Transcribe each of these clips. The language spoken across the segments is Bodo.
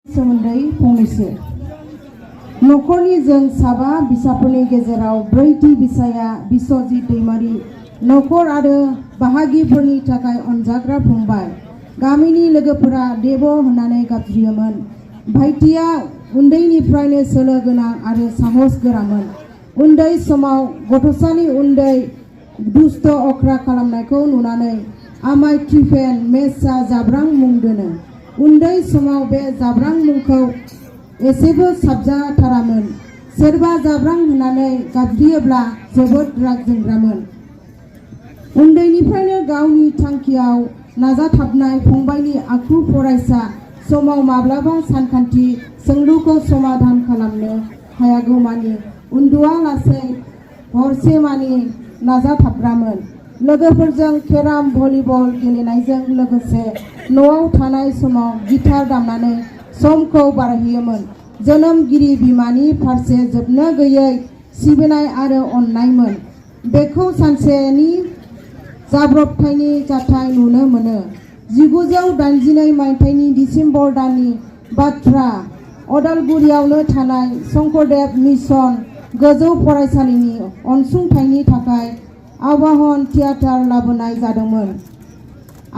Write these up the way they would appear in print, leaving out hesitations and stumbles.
सोमोन्दै फंनैसो नखरनि जों साबा बिसाफोरनि गेजेराव ब्रैथि बिसाया बिश्वजित दैमारी नखर आरो बाहागिफोरनि थाखाय अनजाग्रा फंबाय गामिनि लोगोफोरा देब होननानै गाबज्रियोमोन। भाइटिया उन्दैनिफ्रायनो सोलो गोनां आरो साहस गोरामोन। उन्दै समाव गथ'सानि उन्दै दुष्ट अख्रा खालामनायखौ नुनानै आमाय त्रिफेन मेसा जाब्रां मुं दोनो। उन्दै समाव बे जाब्रां मुंखौ एसेबो साबजाथारामोन। सोरबा जाब्रां होननानै गाबज्रियोब्ला जोबोद राग जोंग्रामोन। उन्दैनिफ्रायनो गावनि थांखियाव नाजाथाबनाय फंबायनि आखु फरायसा समाव माब्लाबा सानखान्थि सोंलुखौ समाधान खालामनो हायागौमानि उन्दुआलासे हरसेमानि नाजाथाबग्रामोन। लोगोफोरजों केराम भलिबल गेलेनायजों लोगोसे न'आव थानाय समाव गिटार दामनानै समखौ बारहोयोमोन। जोनोमगिरि बिमानि फारसे जोबनो गैयै सिबिनाय आरो अननायमोन। बेखौ सानसेनि जाब्रबथायनि जाथाय नुनो मोनो। 1982 मायथाइनि दिसेम्बर दाननि बाथ्रा। अदालगुरियावनो थानाय शंकरदेव मिशन गोजौ फरायसालिनि अनसुंथाइनि थाखाय आवाहन थियेटार लाबोनाय जादोंमोन।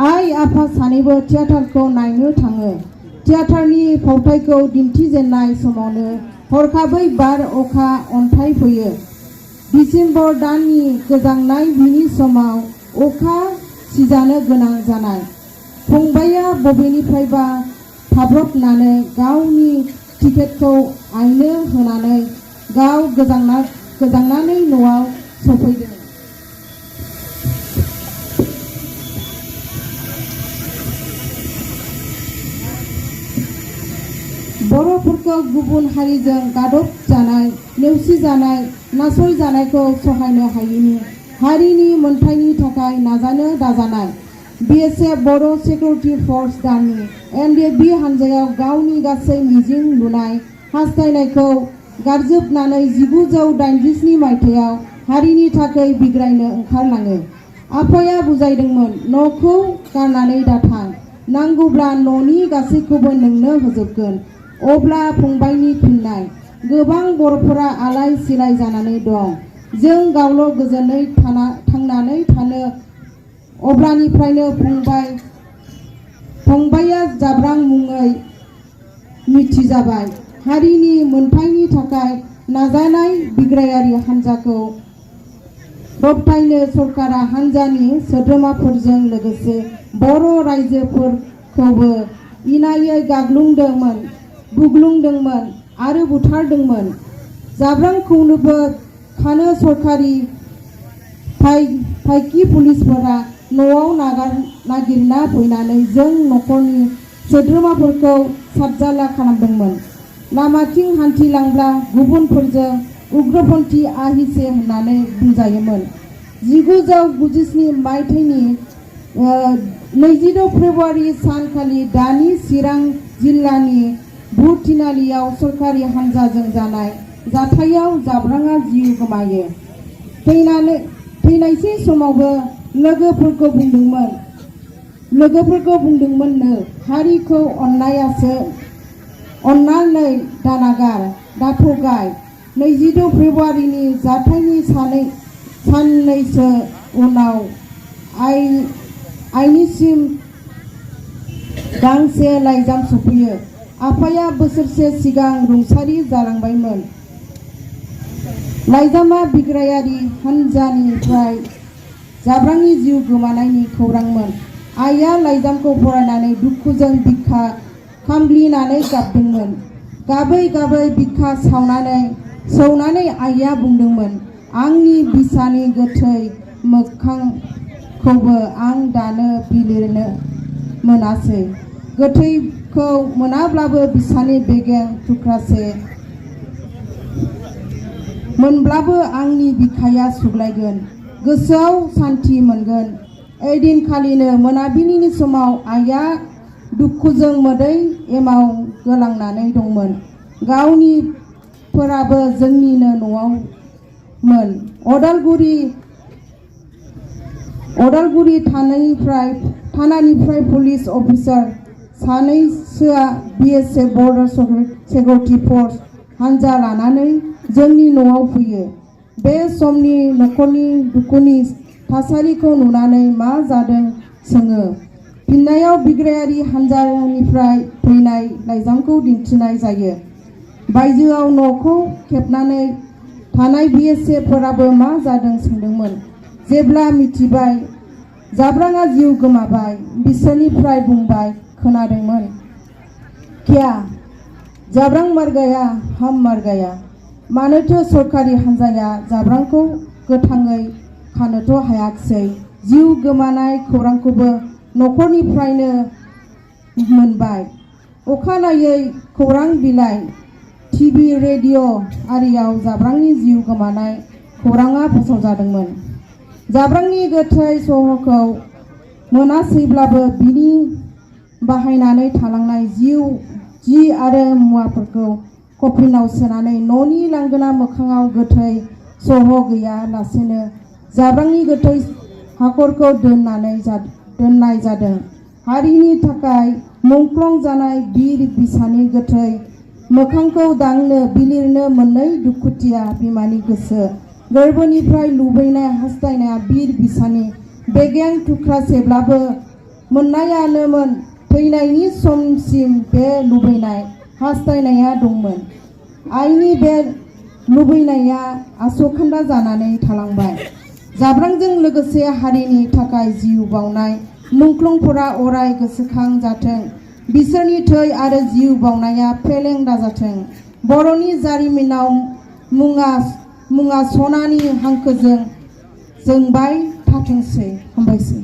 आइ आफा सानैबो थियेटारखौ नायनो थाङो। थियेटारनि फावथायखौ दिन्थिजेननाय समावनो हरखाबै बार अखा अन्थाइ फैयो। दिसेम्बर दाननि गोजांनाय बिनि समाव अखा सिजानो गोनां जानाय फंबाया बबेनिफ्रायबा थाब्रबनानै गावनि टिकेटखौ आइनो होनानै गाव गोजांनानै न'आव सफैदों। बर'फोरखौ गुबुन हारिजों गादबजानाय नेवसिजानाय नासयजानायखौ सहायनो हायैनि हारिनि मोनथायनि थाखाय नाजानो दाजानाय BSF बर' सिकिउरिटि फर्स दानि NDFB हानजायाव गावनि गासै मिजिं लुनाय हास्थायनायखौ गारजोबनानै 1987 मायथाइयाव हारिनि थाखाय बिग्रायनो ओंखारलाङो। आफाया बुजायदोंमोन, न'खौ गारनानै दाथां, नांगौब्ला न'नि गासैखौबो नोंनो होजोबगोन। अब्ला फंबायनि फिननाय, गोबां बर'फोरा आलाय सिलाय जानानै दं। जों गावल' गोजोनै थांनानै थानो। अब्लानिफ्रायनो फंबाया जाब्रां मुङै मिथिजाबाय। हारिनि मोनथायनि थाखाय नाजानाय बिग्रायारि हान्जाखौ दबथायनो सरकारा हान्जानि सोद्रोमाफोरजों लोगोसे बर' रायजोफोरखौबो इनायै गाग्लोबदोंमोन, बुग्लुंदोंमोन आरो बुथारदोंमोन। जाब्रांखौनोबो खानो सरकारि फाइकि पुलिसफोरा न'आव नागिरना फैनानै जों नखरनि सोद्रोमाफोरखौ साबजाला खालामदोंमोन। लामाथिं हान्थिलांब्ला गुबुनफोरजों उग्रपन्थी आहिसे होननानै बुंजायोमोन। 1997 मायथाइनि 26 फेब्रुवारि सानखालि दानि चिरां जिल्लानि भुटिनालियाव सरकारि हान्जाजों जानाय जाथायाव जाब्राङा जिउ गोमायो। थैनायसे समावबो लोगोफोरखौ बुंदोंमोननो, हारिखौ अननानै दानागार, दाथगाय। 26 फेब्रुवारिनि जाथायनि साननैसो उनाव आइनिसिम गांसे लाइजाम सफैयो। आफाया बोसोरसे सिगां रुंसारि जालांबायमोन। लाइजामा बिग्रायारि हान्जानिफ्राय जाब्रांनि जिउ गोमानायनि खौरांमोन। आइया लाइजामखौ फरायनानै दुखुजों बिखा खामग्लिनानै गाबदोंमोन। गाबै गाबै बिखा सौनानै आइया बुंदोंमोन, आंनि बिसानि गोथै मोखांखौबो आं दानो बिलिरनो मोनासै। गोथैखौ मोनाब्लाबो बिसानि बेगें थुख्रासे मोनब्लाबो आंनि बिखाया सुग्लायगोन, गोसोआव सान्थि मोनगोन। ओइदिनखालिनो मोनाबिलिनि समाव आइया दुखुजों मोदै एमाव गोलांनानै दंमोन। गावनिफोराबो जोंनिनो न'आवमोन। अदालगुरि थानानिफ्राय पुलिस अफिसार सानैसोआ BSF बर्डार सिकिउरिटि फोर्स हानजा लानानै जोंनि न'आव फैयो। बे समनि न'खरनि दुखुनि थासारिखौ नुनानै मा जादों सोङो। फिननायाव बिग्रायारि हानजानिफ्राय फैनाय लाइजामखौ दिन्थिनाय जायो। बायजोआव न'खौ खेबनानै थानाय BSF फोराबो मा जादों सोंदोंमोन। जेब्ला मिथिबाय जाब्रांआ जिउ गोमाबाय, बिसोरनिफ्राय बुंबाय खोनादोंमोन, क्या जाब्रां मर गया, हम मर गया। मानोथो सरकारि हानजाया जाब्रांखौ गोथाङै खानोथ' हायाखिसै। जिउ गोमानाय खौरांखौबो न'खरनिफ्रायनो मोनबाय। अखानायै खौरां बिलाइ, TV, रेडिअ' आरियाव जाब्रांनि जिउ गोमानाय खौराङा फोसावजादोंमोन। जाब्रांनि गोथै सह'खौ मोनासैब्लाबो बिनि बाहायनानै थालांनाय जि आरो मुवाफोरखौ कफिनाव सोनानै न'नि लांगोना मोखाङाव गोथै सह' गैयालासेनो जाब्रांनि गोथै हाखरखौ दोननाय जादों। हारिनि थाखाय मुंख्लं जानाय बिर बिसानि गोथै मोखांखौ दांनो बिलिरनो मोननै दुखुथिया बिमानि गोसो गोरबोनिफ्राय लुबैनाय हास्थायनाया बिर बिसानि बेगें थुख्रासेब्लाबो मोननायानोमोन। थैनायनि समसिम बे लुबैनाय हास्थायनाया दंमोन। आइनि बे लुबैनाया आसखान्दा जानानै थालांबाय। जाब्रांजों लोगोसे हारिनि थाखाय जिउ बाउनाय मुंख्लंफोरा अराय गोसोखां जाथों। बिसोरनि थै आरो जिउ बाउनाया फेलें दाजाथों। बर'नि जारिमिनाव मुङा सनानि हांखोजों जोंबाय थाथोंसै। हामबायसै।